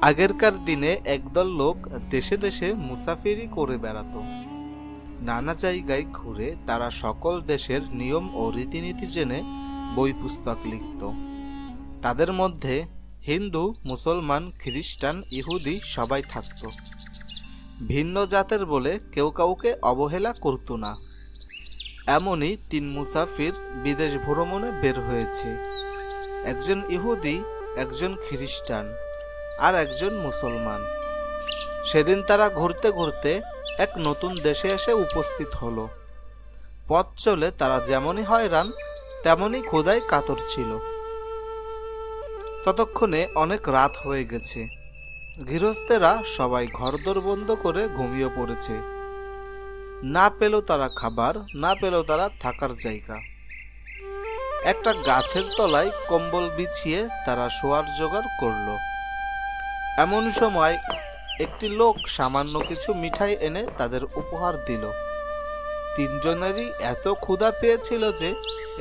আগেরকার দিনে একদল লোক দেশে দেশে মুসাফিরি করে বেড়াতো। নানা জায়গায় ঘুরে তারা সকল দেশের নিয়ম ও রীতিনীতি জেনে বই পুস্তক লিখত। তাদের মধ্যে হিন্দু, মুসলমান, খ্রিস্টান, ইহুদি সবাই থাকত। ভিন্ন জাতের বলে কেউ কাউকে অবহেলা করত না। এমনই 3 মুসাফির বিদেশ ভ্রমণে বের হয়েছে। একজন ইহুদি, একজন খ্রিস্টান আর একজন মুসলমান। সেদিন তারা ঘুরতে ঘুরতে এক নতুন দেশে এসে উপস্থিত হলো। পথ চলে তারা যেমনই হয়রান তেমনই ক্ষুধায় কাতর ছিল। ততক্ষণে অনেক রাত হয়ে গেছে। গৃহস্থেরা সবাই ঘরদোর বন্ধ করে ঘুমিয়ে পড়েছে। না পেল তারা খাবার, না পেল তারা থাকার জায়গা। একটা গাছের তলায় কম্বল বিছিয়ে তারা শোয়ার জোগাড় করল। এমন সময় একটি লোক সামান্য কিছু মিঠাই এনে তাদের উপহার দিল। 3 জনেরই এত ক্ষুধা পেয়েছিল যে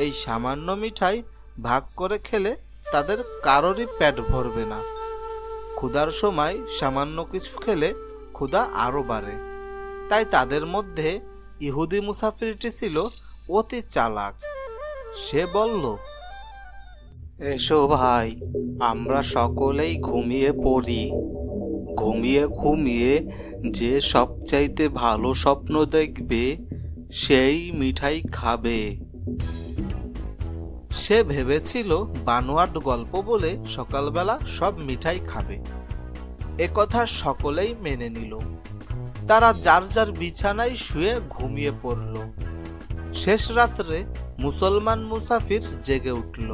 এই সামান্য মিঠাই ভাগ করে খেলে তাদের কারোরই পেট ভরবে না। ক্ষুধার সময় সামান্য কিছু খেলে ক্ষুধা আরো বাড়ে। তাই তাদের মধ্যে ইহুদি মুসাফিরটি ছিল অতি চালাক। সে বলল, এসো ভাই, আমরা সকলেই ঘুমিয়ে পড়ি। ঘুমিয়ে ঘুমিয়ে যে সবচাইতে ভালো স্বপ্ন দেখবে সেই মিঠাই খাবে। সে ভেবেছিল বানোয়াট গল্প বলে সকালবেলা সব মিঠাই খাবে। একথা সকলেই মেনে নিল। তারা যার যার বিছানায় শুয়ে ঘুমিয়ে পড়ল। শেষ রাত্রে মুসলমান মুসাফির জেগে উঠল।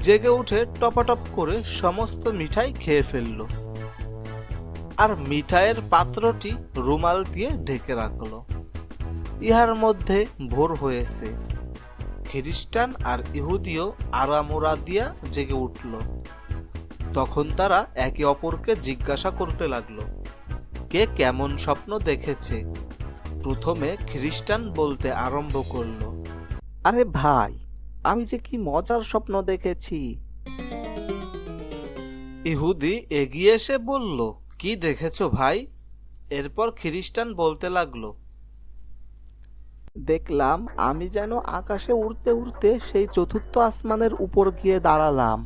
জেগে উঠে টপাটপ করে সমস্ত মিঠাই খেয়ে ফেলল, আর মিঠাইয়ের পাত্রটি রুমাল দিয়ে ঢেকে রাখল। ইহার মধ্যে ভোর হয়েছে। খ্রিস্টান আর ইহুদিও আড়ামোড়া দিয়া জেগে উঠল। তখন তারা একে অপরকে জিজ্ঞাসা করতে লাগলো, কে কেমন স্বপ্ন দেখেছে। প্রথমে খ্রিস্টান বলতে আরম্ভ করলো, আরে ভাই, আমি যে কি মজার স্বপ্ন দেখেছি। ইহুদি এগিয়ে এসে বলল, কি দেখেছো ভাই? এরপর খ্রিস্টান বলতে লাগলো, দেখলাম আমি যেন আকাশে উড়তে উড়তে সেই 4র্থ আসমানের উপর গিয়ে দাঁড়ালাম।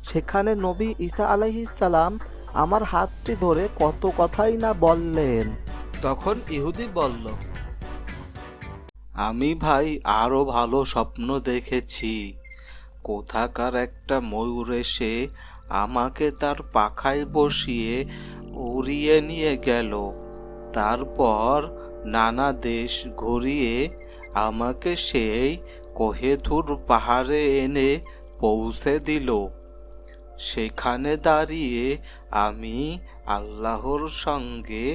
সেখানে নবী ঈসা আলাইহিস সালাম আমার হাতটি ধরে কত কথাই না বললেন। তখন ইহুদি বলল, আমি ভাই আরো ভালো স্বপ্ন দেখেছি। কোথাকার একটা ময়ূর এসে আমাকে তার পাখায় বসিয়ে উড়িয়ে নিয়ে গেল। তারপর নানা দেশ ঘুরিয়ে আমাকে সেই কোহেতুর পাহাড়ে এনে পৌঁছে দিল। সেখানে দাঁড়িয়ে আমি আল্লাহর সঙ্গে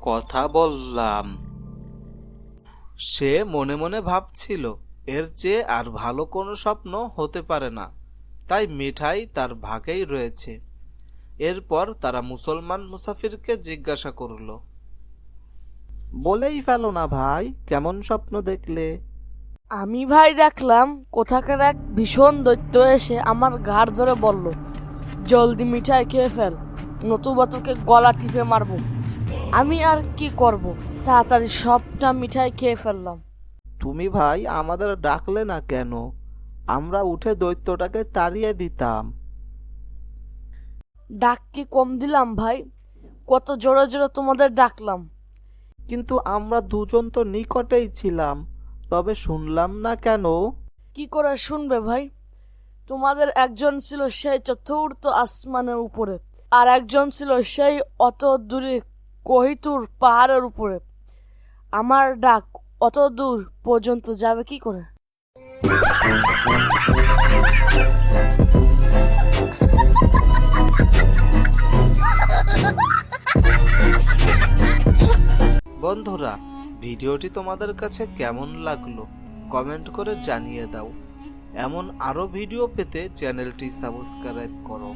কথা বললাম। সে মনে মনে ভাবছিল, এর চেয়ে আর ভালো কোনো স্বপ্ন হতে পারে না। তাই মিঠাই তার ভাগেই রয়েছে। এরপর তারা মুসলমান মুসাফিরকে জিজ্ঞাসা করল, বলেই ফেলো না ভাই, কেমন স্বপ্ন দেখলে? আমি ভাই দেখলাম কোথাকার এক ভীষণ দৈত্য এসে আমার ঘাড় ধরে বলল, জলদি মিঠাই খেয়ে ফেল, নতুবা তোকে গলা টিপে মারবো। আমি আর কি করব, তাড়াতাড়ি সবটা মিঠাই খেয়ে ফেললাম। তুমি ভাই আমাদের ডাকলে না কেন? আমরা উঠে দৈত্যটাকে তাড়িয়ে দিতাম। ডাক কি কম দিলাম ভাই? কত জোরে জোরে তোমাদের ডাকলাম। কিন্তু আমরা দুজন তো নিকটেই ছিলাম, তবে শুনলাম না কেন? কি করে শুনবে ভাই? তোমাদের একজন ছিল সেই 4র্থ আসমানের উপরে, আর একজন ছিল সেই অত দূরে কোহিতুর পাহাড়ের উপরে। আমার ডাক অত দূর পর্যন্ত যাবে কি করে? বন্ধুরা, ভিডিওটি তোমাদের কাছে কেমন লাগলো কমেন্ট করে জানিয়ে দাও। এমন আরো ভিডিও পেতে চ্যানেলটি সাবস্ক্রাইব করো।